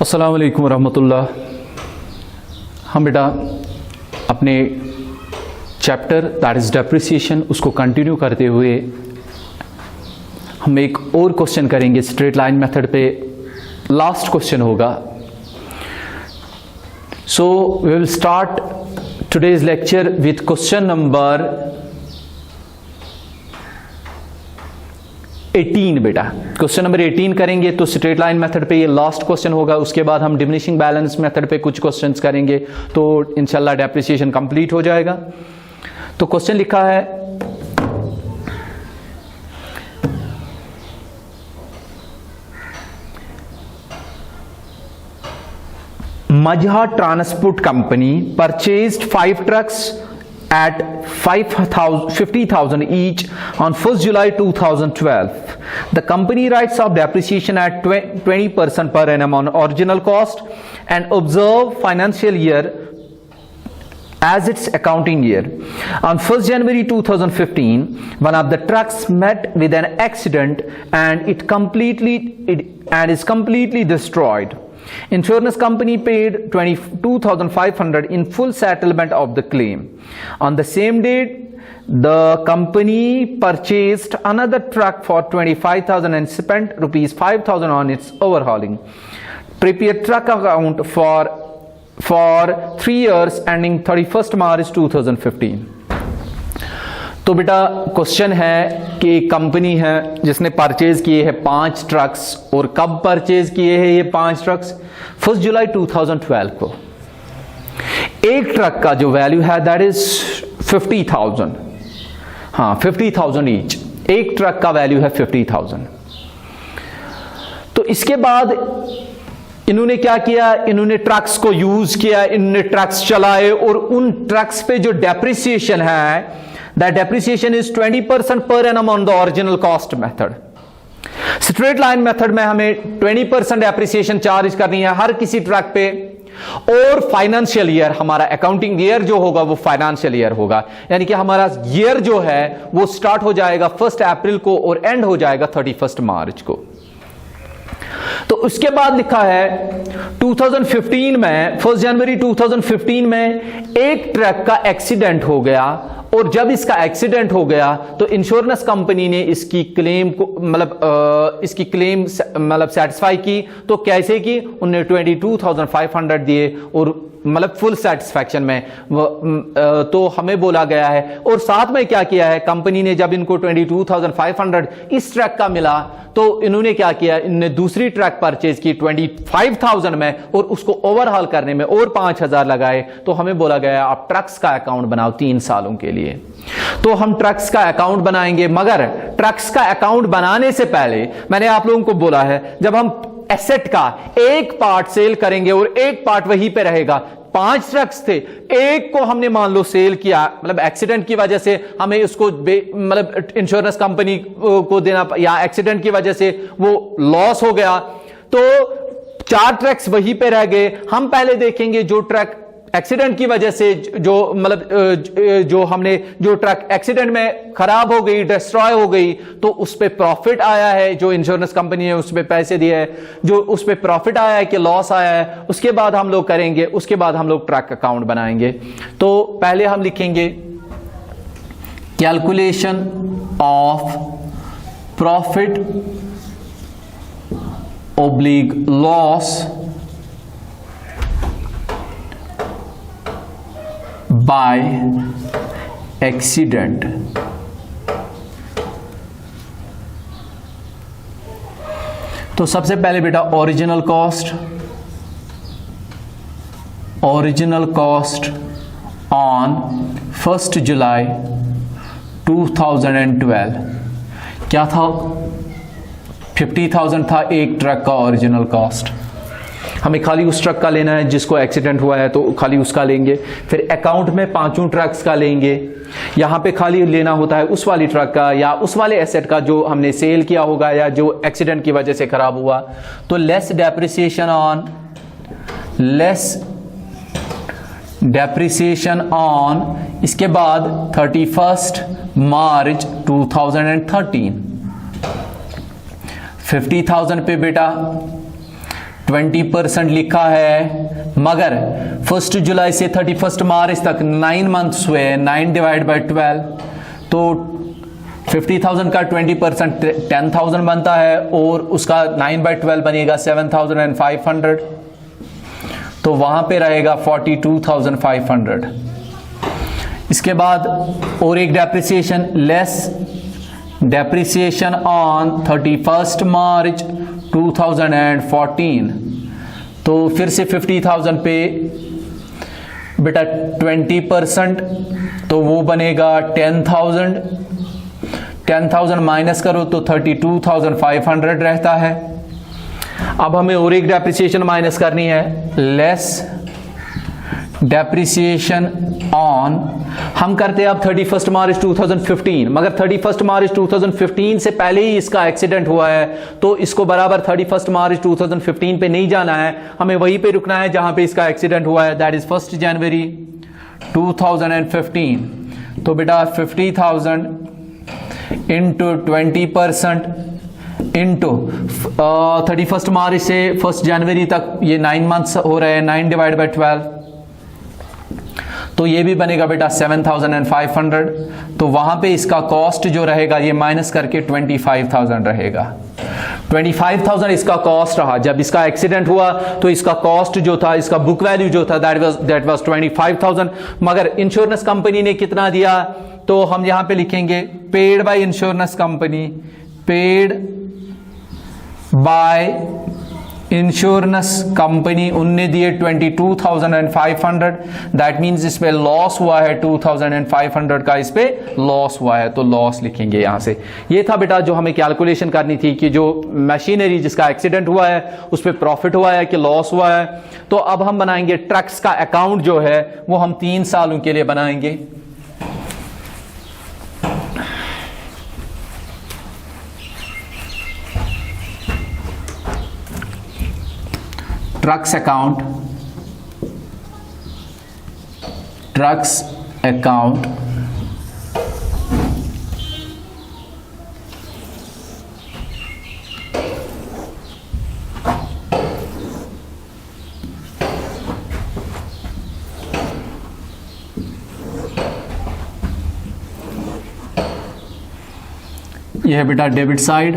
अस्सलाम वालेकुम रहमतुल्लाह। हम बेटा अपने चैप्टर दैट इज़ डेप्रिसिएशन उसको कंटिन्यू करते हुए हम एक और क्वेश्चन करेंगे स्ट्रेट लाइन मेथड पे। लास्ट क्वेश्चन होगा। So we will start today's lecture with question number 18 बेटा। क्वेश्चन नंबर 18 करेंगे तो स्ट्रेट लाइन मेथड पे ये लास्ट क्वेश्चन होगा। उसके बाद हम डिमिनिशिंग बैलेंस मेथड पे कुछ क्वेश्चंस करेंगे तो इंशाल्लाह डेप्रिसिएशन कंप्लीट हो जाएगा। तो क्वेश्चन लिखा है Majha Transport Company purchased 5 trucks at 50,000 each on 1st July 2012. The company writes off depreciation at 20% per annum on original cost and observe financial year as its accounting year. On 1st January 2015, one of the trucks met with an accident and is completely destroyed. Insurance company paid 22,500 in full settlement of the claim. On the same date, the company purchased another truck for 25,000 and spent rupees 5,000 on its overhauling. Prepare truck account for 3 years ending 31st March 2015. तो बेटा question है कि company है जिसने purchase किए हैं 5 trucks. और कब परचेज किए हैं ये 5 ट्रक्स? 1 जुलाई 2012 को। एक ट्रक का जो वैल्यू है दैट इज 50,000। हाँ, 50,000 ईच। एक ट्रक का वैल्यू है 50,000। तो इसके बाद इन्होंने क्या किया? इन्होंने ट्रक्स को यूज किया, इन्होंने ट्रक्स चलाए और उन ट्रक्स पे जो डेप्रिसिएशन है that depreciation is 20% per annum on the original cost method. Straight line method में हमें 20% डेप्रिसिएशन चार्ज करनी है हर किसी ट्रक पे। और फाइनेंशियल ईयर, हमारा अकाउंटिंग ईयर जो होगा वो फाइनेंशियल ईयर होगा, यानी कि हमारा ईयर जो है वो स्टार्ट हो जाएगा 1 अप्रैल को और एंड हो जाएगा 31 मार्च को। तो उसके बाद लिखा है 2015 में 1 जनवरी 2015 में एक ट्रक का एक्सीडेंट हो गया। और जब इसका एक्सीडेंट हो गया तो इंश्योरेंस कंपनी ने इसकी क्लेम को इसकी क्लेम सेटिस्फाई की। तो कैसे की? उन्हें 22,500 दिए और फुल सेटिस्फैक्शन में तो हमें बोला गया है। और साथ में क्या किया है कंपनी ने, जब इनको 22,500 इस ट्रक का मिला तो इन्होंने क्या किया? इन्होंने दूसरी ट्रक परचेज की 25,000 में और उसको ओवरहॉल करने में और 5,000 लगाए। तो हमें बोला गया आप ट्रक्स का अकाउंट बनाओ 3 सालों के लिए। तो हम ट्रक्स का अकाउंट बनाएंगे, मगर ट्रक्स का अकाउंट बनाने से पहले मैंने आप लोगों को बोला है जब हम एसेट का एक पार्ट सेल करेंगे और एक पार्ट वहीं पे रहेगा। 5 ट्रक्स थे, एक को हमने मान लो सेल किया, एक्सीडेंट की वजह से हमें उसको इंश्योरेंस कंपनी को देना, या एक्सीडेंट की वजह से वो लॉस हो गया, तो 4 ट्रक्स वहीं पे रह गए। हम पहले देखेंगे जो ट्रक एक्सीडेंट की वजह से जो ट्रक एक्सीडेंट में खराब हो गई, डिस्ट्रॉय हो गई, तो उस पे प्रॉफिट आया है, जो इंश्योरेंस कंपनी ने उस पे पैसे दिए हैं, जो उस पे प्रॉफिट आया है कि लॉस आया है, उसके बाद हम लोग करेंगे, उसके बाद हम लोग ट्रक अकाउंट बनाएंगे। तो पहले हम लिखेंगे calculation of profit oblique loss by accident. तो सबसे पहले बेटा ओरिजिनल कॉस्ट ऑन 1 जुलाई 2012 क्या था? 50,000 था एक ट्रक का ओरिजिनल कॉस्ट। हमें खाली उस ट्रक का लेना है जिसको एक्सीडेंट हुआ है, तो खाली उसका लेंगे। फिर अकाउंट में 5 ट्रक्स का लेंगे। यहां पे खाली लेना होता है उस वाली ट्रक का या उस वाले एसेट का जो हमने सेल किया होगा या जो एक्सीडेंट की वजह से खराब हुआ। तो लेस डेप्रिसिएशन ऑन इसके बाद 31 मार्च 2013। 50,000 पे बेटा 20% लिखा है, मगर 1 जुलाई से 31 मार्च तक 9 मंथ्स हुए, 9 डिवाइड बाई 12, तो 50,000 का 20% 10,000 बनता है और उसका 9 बाई 12 बनेगा 7,500, तो वहां पे रहेगा 42,500। इसके बाद और एक डेप्रिसिएशन, लेस डेप्रिसिएशन ऑन 31 मार्च 2014, तो फिर से 50,000 पे बेटा 20%, तो वो बनेगा 10,000, 10,000 माइनस करो तो 32,500 रहता है। अब हमें और एक डेप्रिसिएशन माइनस करनी है, लेस डेप्रिसिएशन ऑन, हम करते हैं अब 31 मार्च 2015, मगर 31 मार्च 2015 से पहले ही इसका एक्सीडेंट हुआ है, तो इसको बराबर 31 मार्च 2015 पे नहीं जाना है, हमें वहीं पे रुकना है जहां पे इसका एक्सीडेंट हुआ है, दैट इज 1 जनवरी 2015। तो बेटा 50,000 इंटू 20% इंटू 31 मार्च से 1 जनवरी तक ये 9 मंथ्स हो रहे हैं, 9 डिवाइड बाई 12, तो ये भी बनेगा बेटा 7,500। तो वहां पे इसका कॉस्ट जो रहेगा ये माइनस करके 25,000 रहेगा। 25,000 इसका कॉस्ट रहा, जब इसका एक्सीडेंट हुआ तो इसका कॉस्ट जो था, इसका बुक वैल्यू जो था दैट वाज 25,000, मगर इंश्योरेंस कंपनी ने कितना दिया, तो हम यहां पे लिखेंगे paid by insurance company, paid by insurance company, उनने दिए 22,500, दैट मीन्स इस पे लॉस हुआ है 2,500 का, इस पे लॉस हुआ है, तो लॉस लिखेंगे यहां से। ये था बेटा जो हमें कैलकुलेशन करनी थी कि जो मशीनरी जिसका एक्सीडेंट हुआ है उस पे प्रॉफिट हुआ है कि लॉस हुआ है। तो अब हम बनाएंगे ट्रक्स का अकाउंट जो है वो हम 3 सालों के लिए बनाएंगे। ट्रक्स अकाउंट, ट्रक्स अकाउंट यह है बेटा डेबिट साइड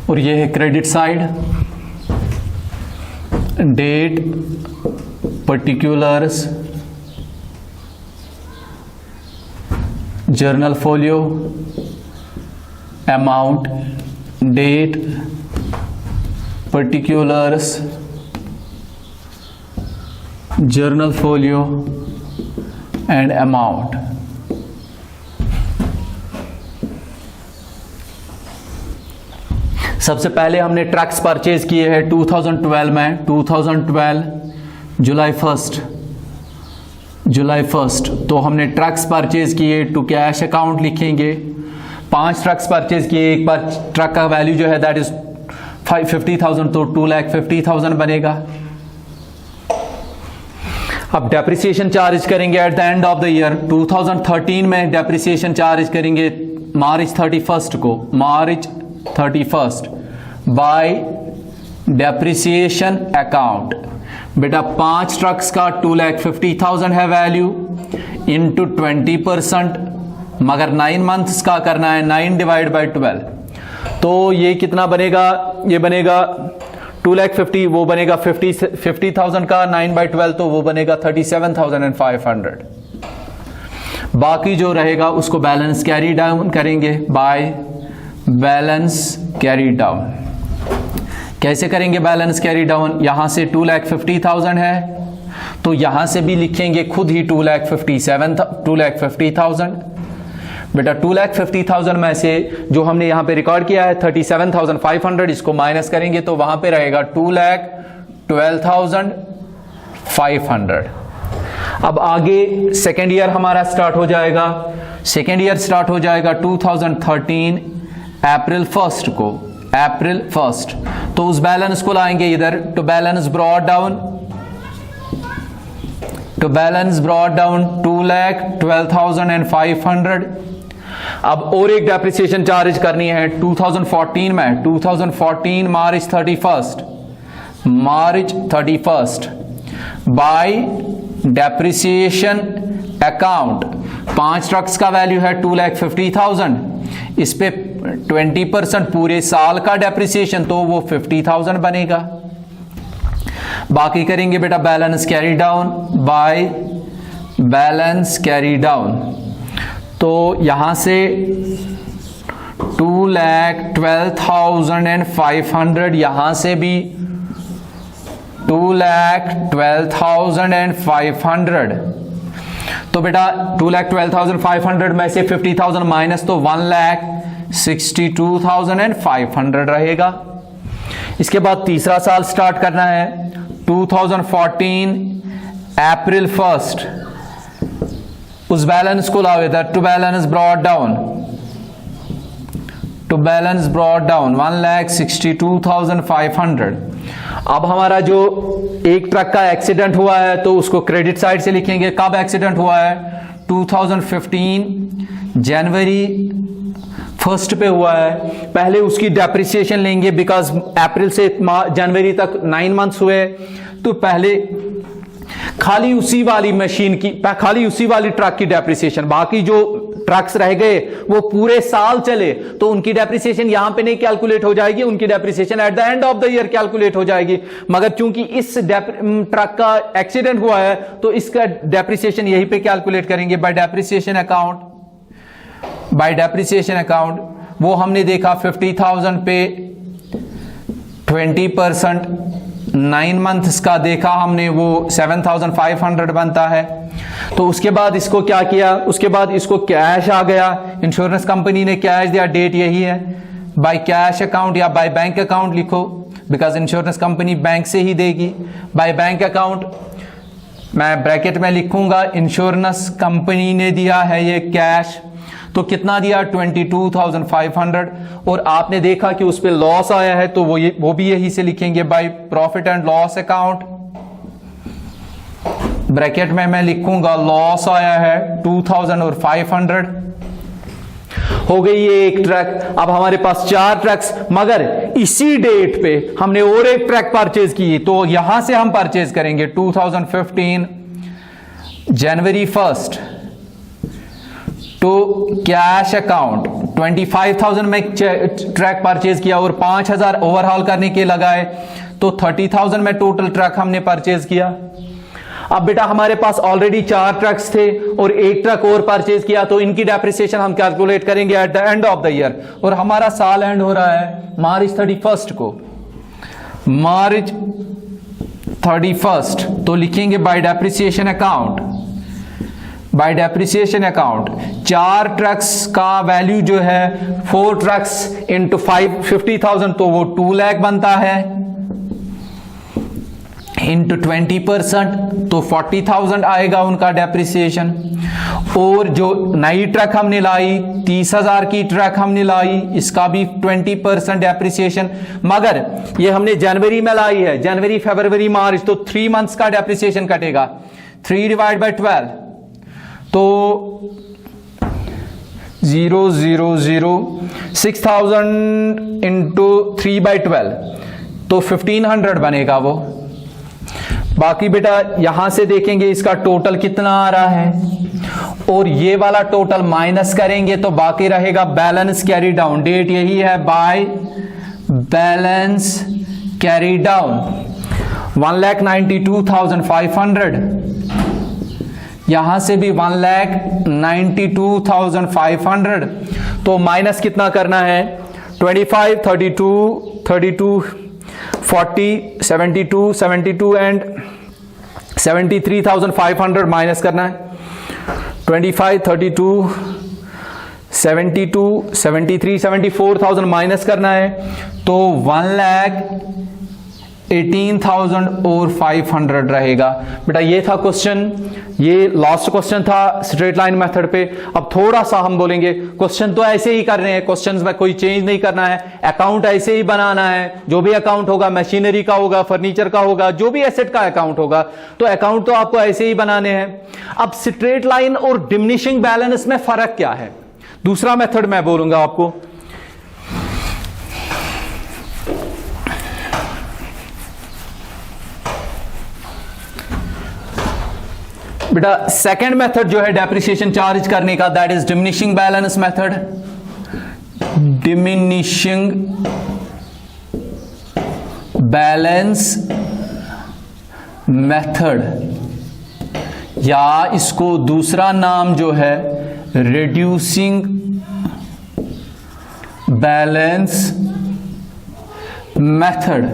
और यह है credit side. Date, particulars, journal folio, amount, date, particulars, journal folio and amount। सबसे पहले हमने ट्रक्स परचेज किए हैं 2012 में, 2012 जुलाई 1, तो हमने ट्रक्स परचेज किए, टू कैश अकाउंट लिखेंगे। 5 ट्रक्स परचेज किए, एक बार ट्रक का वैल्यू जो है दैट इज 50,000, तो 2,50,000 बनेगा। अब डेप्रिसिएशन चार्ज करेंगे at the end of the year. 2013 में डेप्रिसिएशन चार्ज करेंगे मार्च 31 को, मार्च 31 बाय डेप्रिसिएशन अकाउंट। बेटा 5 ट्रक्स का 2,50,000 है वैल्यू, इंटू 20%, मगर 9 मंथ्स का करना है, 9 डिवाइड बाई 12, तो ये कितना बनेगा, ये बनेगा 2,50,000, वो बनेगा 50,000 का 9 बाई 12, तो वो बनेगा 37,500। बाकी जो रहेगा उसको बैलेंस कैरी डाउन करेंगे बाय बैलेंस कैरी डाउन। कैसे करेंगे बैलेंस कैरी डाउन, यहां से 2,50,000 है तो यहां से भी लिखेंगे खुद ही 2,50,000। बेटा 2,50,000 में से जो हमने यहां पे रिकॉर्ड किया है 37,500, इसको माइनस करेंगे तो वहां पे रहेगा 2,12,500। अब आगे सेकेंड ईयर हमारा स्टार्ट हो जाएगा। सेकेंड ईयर स्टार्ट हो जाएगा 2013 अप्रैल 1 को, अप्रैल 1, तो उस बैलेंस को लाएंगे इधर, to balance brought down, to balance brought down 2,12,500। अब और एक डेप्रिसिएशन चार्ज करनी है 2014 में, 2014 मार्च 31st bye depreciation account. 5 trucks का वैल्यू है 2,50,000, इस पे 20% पूरे साल का डेप्रिसिएशन, तो वो 50,000 बनेगा। बाकी करेंगे बेटा balance carry down by balance carry down, तो यहां से 2,12,500, यहां से भी 2,12,500, तो बेटा 2,12,500 में से 50,000 माइनस, तो 1,62,500 रहेगा। इसके बाद तीसरा साल स्टार्ट करना है 2014 अप्रैल 1, उस बैलेंस को लाओ इधर, टू बैलेंस ब्रॉट डाउन 1,62,500। अब हमारा जो एक ट्रक का एक्सीडेंट हुआ है तो उसको क्रेडिट साइड से लिखेंगे। कब एक्सीडेंट हुआ है? 2015 जनवरी 1 पे हुआ है। पहले उसकी डेप्रिसिएशन लेंगे, बिकॉज अप्रैल से जनवरी तक 9 मंथ्स हुए, तो पहले खाली उसी वाली मशीन की, खाली उसी वाली ट्रक की डेप्रिसिएशन, बाकी जो ट्रक्स रह गए वो पूरे साल चले तो उनकी डेप्रिसिएशन यहां पे नहीं कैलकुलेट हो जाएगी, उनकी depreciation at the end of the year calculate हो जाएगी। मगर चूंकि इस ट्रक का एक्सीडेंट हुआ है तो इसका डेप्रिसिएशन यहीं पे कैलकुलेट करेंगे बाय डेप्रिसिएशन अकाउंट। वो हमने देखा 50,000 पे 20%, 9 मंथ्स का देखा हमने, वो 7,500 बनता है। तो उसके बाद इसको क्या किया, उसके बाद इसको कैश आ गया, इंश्योरेंस कंपनी ने कैश दिया, डेट यही है, बाय कैश अकाउंट या बाय बैंक अकाउंट लिखो, बिकॉज इंश्योरेंस कंपनी बैंक से ही देगी। बाय बैंक अकाउंट मैं ब्रैकेट में लिखूंगा, इंश्योरेंस कंपनी ने दिया है ये कैश, तो कितना दिया? 22,500। और आपने देखा कि उस पे लॉस आया है तो वो भी यही से लिखेंगे by profit and loss account. Bracket में मैं लिखूंगा लॉस आया है 2,500। हो गई ये एक ट्रक। अब हमारे पास 4 ट्रक्स, मगर इसी डेट पे हमने और एक ट्रक परचेज की, तो यहां से हम परचेज करेंगे 2015 जनवरी 1 तो कैश अकाउंट 25,000 में ट्रक परचेज किया और 5,000 ओवरहॉल करने के लगाए, तो 30,000 में टोटल ट्रक हमने परचेज किया। अब बेटा हमारे पास ऑलरेडी 4 ट्रक्स थे और एक ट्रक और परचेज किया, तो इनकी डेप्रिसिएशन हम कैलकुलेट करेंगे at the end of the year. और हमारा साल एंड हो रहा है मार्च 31 को, मार्च 31, तो लिखेंगे बाय डेप्रिसिएशन अकाउंट 4 ट्रक्स का वैल्यू जो है 4 ट्रक्स इंटू 50,000, तो वो 2 लाख बनता है, इंटू 20% तो 40,000 आएगा उनका डेप्रिसिएशन। और जो नई ट्रक हमने लाई 30,000 की ट्रक हमने लाई, इसका भी 20% डेप्रिसिएशन, मगर ये हमने जनवरी में लाई है, जनवरी फरवरी मार्च, तो 3 मंथ्स का डेप्रिसिएशन कटेगा। 3 डिवाइड बाय 12 तो 6,000 इंटू 3 बाई 12 तो 1,500 बनेगा वो। बाकी बेटा यहां से देखेंगे इसका टोटल कितना आ रहा है, और ये वाला टोटल माइनस करेंगे तो बाकी रहेगा बैलेंस कैरी डाउन, डेट यही है बाय बैलेंस कैरी डाउन 1,92,500, यहां से भी 1,92,500, तो माइनस कितना करना है 25, 32, 40, 72 एंड 73,500 माइनस करना है। 25, 32, 72, 73, 74,000 माइनस करना है, तो 1,18,000 और 500 रहेगा। बेटा ये था क्वेश्चन, ये लास्ट क्वेश्चन था स्ट्रेट लाइन मेथड पे। अब थोड़ा सा हम बोलेंगे, क्वेश्चन तो ऐसे ही कर रहे हैं, क्वेश्चंस में कोई चेंज नहीं करना है, अकाउंट ऐसे ही बनाना है, जो भी अकाउंट होगा मशीनरी का होगा, फर्नीचर का होगा, जो भी एसेट का अकाउंट होगा, तो अकाउंट तो आपको ऐसे ही बनाने हैं। अब स्ट्रेट लाइन और डिमिनिशिंग बैलेंस में फर्क क्या है? दूसरा मेथड मैं बोलूंगा आपको, बेटा सेकंड मेथड जो है डेप्रिसिएशन चार्ज करने का, that is diminishing balance method. Diminishing balance method, या इसको दूसरा नाम जो है रिड्यूसिंग बैलेंस मेथड।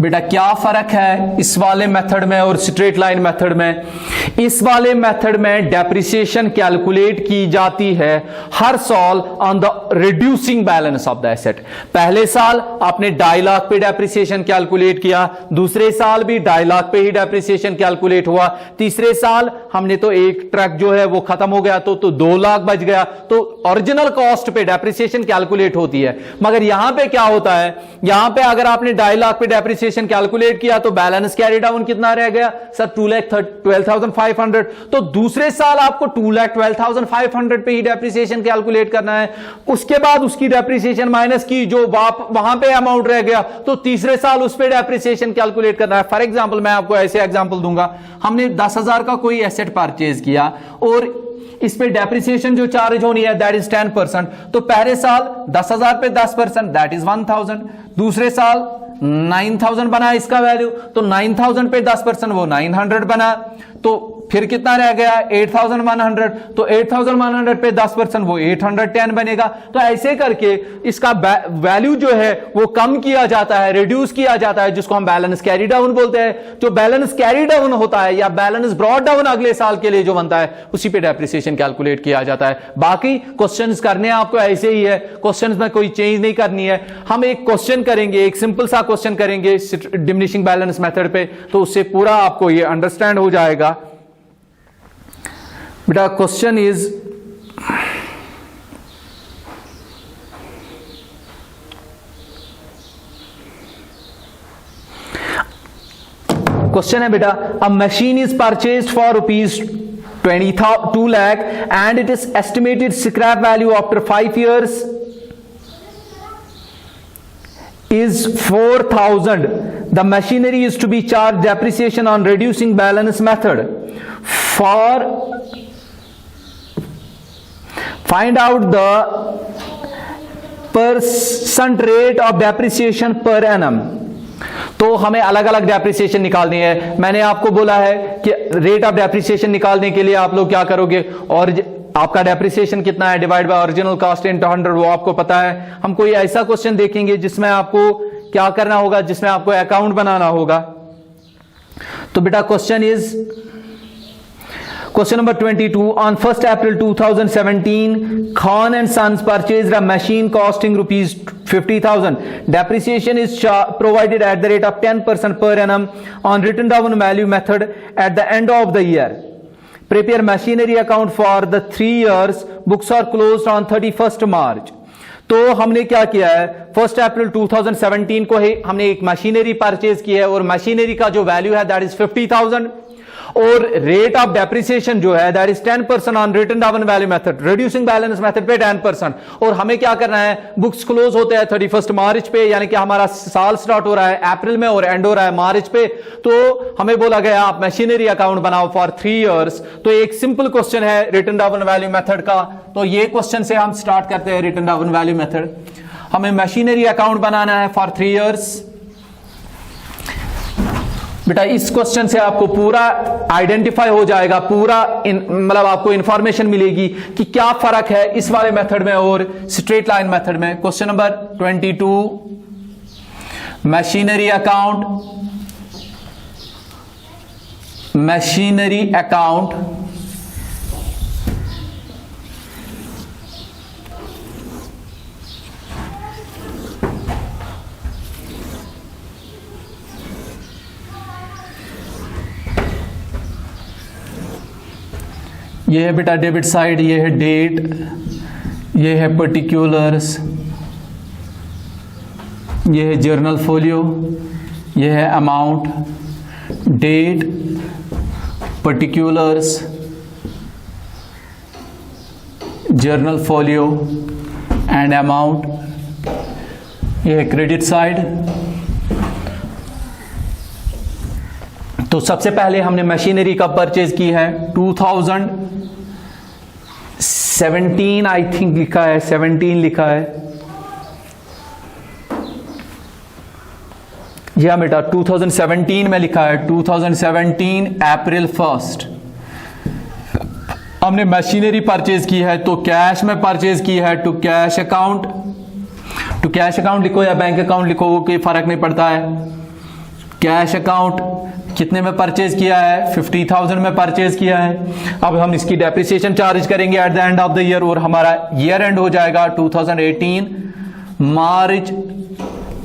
बेटा क्या फर्क है इस वाले मेथड में और स्ट्रेट लाइन मेथड में? इस वाले मेथड में डेप्रिसिएशन कैलकुलेट की जाती है हर साल on the reducing balance of the asset. पहले साल आपने 2.5 लाख पे डेप्रिसिएशन कैलकुलेट किया, दूसरे साल भी 2.5 लाख पे ही डेप्रिसिएशन कैलकुलेट हुआ, तीसरे साल हमने तो एक ट्रक जो है वो खत्म हो गया तो 2 लाख बच गया, तो ओरिजिनल कॉस्ट पे डेप्रिसिएशन कैलकुलेट होती है। मगर यहां पे क्या होता है, यहां पे अगर आपने 2.5 लाख पे डेप्रिसिएशन कैलकुलेट किया तो बैलेंस कैरी डाउन कितना रह गया सर? 2,12,500। तो दूसरे साल आपको 2,12,500 पे ही डेप्रिसिएशन कैलकुलेट करना है, उसके बाद उसकी डेप्रिसिएशन माइनस की जो वहां पे अमाउंट रह गया तो तीसरे साल उस पे डेप्रिसिएशन कैलकुलेट करना है। फॉर एग्जांपल मैं आपको ऐसे एग्जांपल दूंगा, हमने 10,000 का कोई एसेट परचेज किया और इस पे डेप्रिसिएशन जो चार्ज होनी है दैट इज 10%। तो पहले साल 10,000 पे 10% दैट इज 1,000, दूसरे साल 9,000 बना इसका वैल्यू, तो 9,000 पे 10% वो 900 बना, तो फिर कितना रह गया 8,100, तो 8,100 पे 10% वो 810 बनेगा। तो ऐसे करके इसका वैल्यू जो है वो कम किया जाता है, रिड्यूस किया जाता है, जिसको हम बैलेंस कैरी डाउन बोलते हैं। जो बैलेंस कैरी डाउन होता है या बैलेंस ब्रॉट डाउन अगले साल के लिए जो बनता है उसी पे डेप्रिसिएशन कैलकुलेट किया जाता है। बाकी क्वेश्चंस करने आपको ऐसे ही है, क्वेश्चंस में कोई चेंज नहीं करनी है। हम एक क्वेश्चन करेंगे, एक सिंपल सा क्वेश्चन करेंगे डिमिनिशिंग बैलेंस मेथड पे, तो उससे पूरा आपको ये अंडरस्टैंड हो जाएगा। बेटा क्वेश्चन इज, क्वेश्चन है बेटा, अ machine is purchased for ₹22 lakh and it is estimated scrap value after 5 years is 4,000. The machinery is to be charged depreciation on reducing balance method. Find out the percent rate of depreciation per annum. तो हमें अलग अलग depreciation निकालनी है। मैंने आपको बोला है कि रेट ऑफ डेप्रिसिएशन निकालने के लिए आप लोग क्या करोगे, और आपका डेप्रिसिएशन कितना है divide by original cost into 100, वो आपको पता है। हम कोई ऐसा क्वेश्चन देखेंगे जिसमें आपको क्या करना होगा, जिसमें आपको अकाउंट बनाना होगा। तो बेटा question is, Question number 22. On 1st April 2017, Khan and Sons purchased a machine costing rupees 50,000. Depreciation is provided at the rate of 10% per annum on written down value method at the end of the year. Prepare machinery account for the 3 years. Books are closed on 31st March. तो हमने क्या किया है, 1 अप्रैल 2017 को ही हमने एक machinery purchase की है और मशीनरी का जो वैल्यू है दैट इज 50,000 और रेट ऑफ डेप्रिसिएशन जो है that is 10% on written down value method, reducing balance method पे 10%। और हमें क्या करना है, बुक्स क्लोज होते हैं 31 मार्च पे, यानी कि हमारा साल स्टार्ट हो रहा है अप्रैल में और एंड हो रहा है मार्च पे। तो हमें बोला गया आप मशीनरी अकाउंट बनाओ फॉर 3 इयर्स। तो एक सिंपल क्वेश्चन है रिटन डाउन वैल्यू मेथड का, तो ये क्वेश्चन से हम स्टार्ट करते हैं रिटन डाउन वैल्यू मेथड। हमें मशीनरी अकाउंट बनाना है फॉर 3 इयर्स। बेटा इस क्वेश्चन से आपको पूरा आइडेंटिफाई हो जाएगा, पूरा मतलब आपको इंफॉर्मेशन मिलेगी कि क्या फर्क है इस वाले मेथड में और स्ट्रेट लाइन मेथड में। क्वेश्चन नंबर 22, मशीनरी अकाउंट ये है बेटा डेबिट साइड, ये है डेट, ये है पर्टिकुलर्स, ये है जर्नल फोलियो, ये है amount, date, particulars, journal folio and amount, ये है क्रेडिट साइड। तो सबसे पहले हमने मशीनरी कब परचेज की है, 2017 आई थिंक लिखा है, 17 लिखा है, या बेटा 2017 में लिखा है, 2017 अप्रैल 1 हमने मशीनरी परचेज की है। तो कैश में परचेज की है, to cash account, to cash account लिखो या बैंक अकाउंट लिखो, वो कोई फर्क नहीं पड़ता है। कैश अकाउंट कितने में परचेज किया है, 50,000 में परचेज किया है। अब हम इसकी डेप्रिसिएशन चार्ज करेंगे at the end of the year, और हमारा ईयर एंड हो जाएगा 2018 मार्च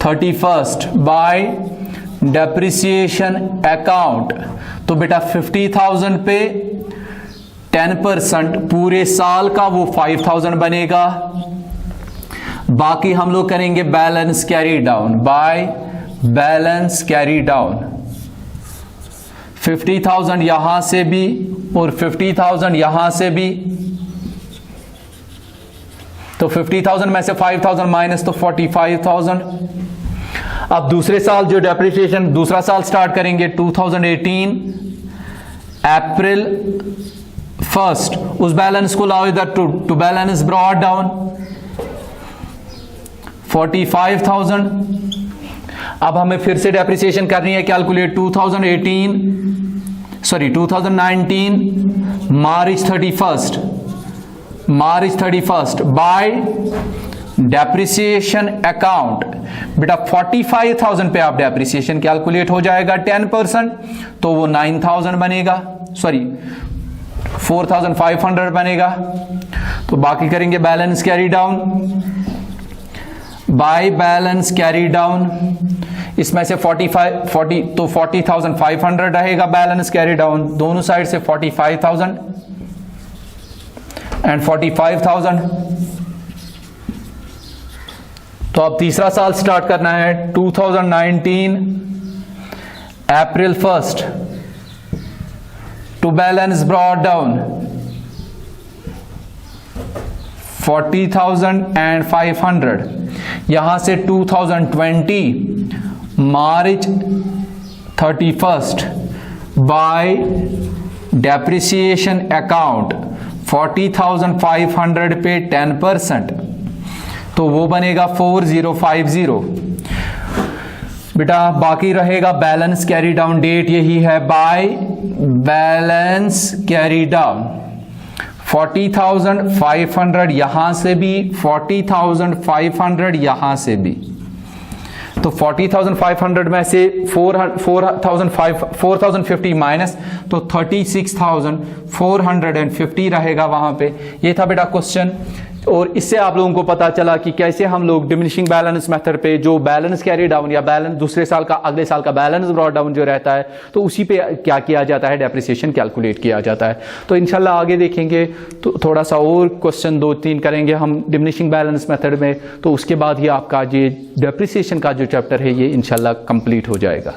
31 बाय डेप्रिसिएशन अकाउंट। तो बेटा 50,000 पे 10% पूरे साल का वो 5,000 बनेगा। बाकी हम लोग करेंगे balance carry down by balance carry down, 50,000 यहां से भी और 50,000 यहां से भी। तो 50,000 में से 5,000 माइनस तो 45,000। अब दूसरे साल जो डेप्रिसिएशन दूसरा साल स्टार्ट करेंगे 2018 अप्रैल 1, उस बैलेंस को लाओ इधर, टू बैलेंस ब्रॉट डाउन 45,000। अब हमें फिर से डेप्रिसिएशन करनी है कैलकुलेट, 2019 मार्च 31 बाय डेप्रिसिएशन अकाउंट। बेटा 45,000 पे आप डेप्रिसिएशन कैलकुलेट हो जाएगा 10%, तो वो 9,000 बनेगा, सॉरी 4,500 बनेगा। तो बाकी करेंगे balance carry down by balance carry down, इसमें से 40 तो 40,500 रहेगा बैलेंस कैरी डाउन, दोनों साइड से 45,000 एंड 45,000। तो अब तीसरा साल स्टार्ट करना है 2019 अप्रैल 1 टू बैलेंस ब्रॉट डाउन 40,500, यहां से 2020 मार्च 31 बाय डेप्रिसिएशन अकाउंट 40,500 पे 10%, तो वो बनेगा 4050। बेटा बाकी रहेगा बैलेंस कैरी डाउन, डेट यही है बाय बैलेंस कैरी डाउन 40,500 यहां से भी, 40,500 यहां से भी। तो 40,500 में से 4,050 माइनस, तो 36,450 रहेगा वहां पे। ये था बेटा क्वेश्चन, और इससे आप लोगों को पता चला कि कैसे हम लोग डिमिनिशिंग बैलेंस मेथड पे जो बैलेंस कैरी डाउन या बैलेंस दूसरे साल का अगले साल का बैलेंस ब्रॉट डाउन जो रहता है, तो उसी पे क्या किया जाता है, डेप्रिसिएशन कैलकुलेट किया जाता है। तो इंशाल्लाह आगे देखेंगे, तो थोड़ा सा और क्वेश्चन 2-3 करेंगे हम डिमिनिशिंग बैलेंस मेथड में, तो उसके बाद ही आपका ये डेप्रिसिएशन का जो चैप्टर है ये इंशाल्लाह कंप्लीट हो जाएगा।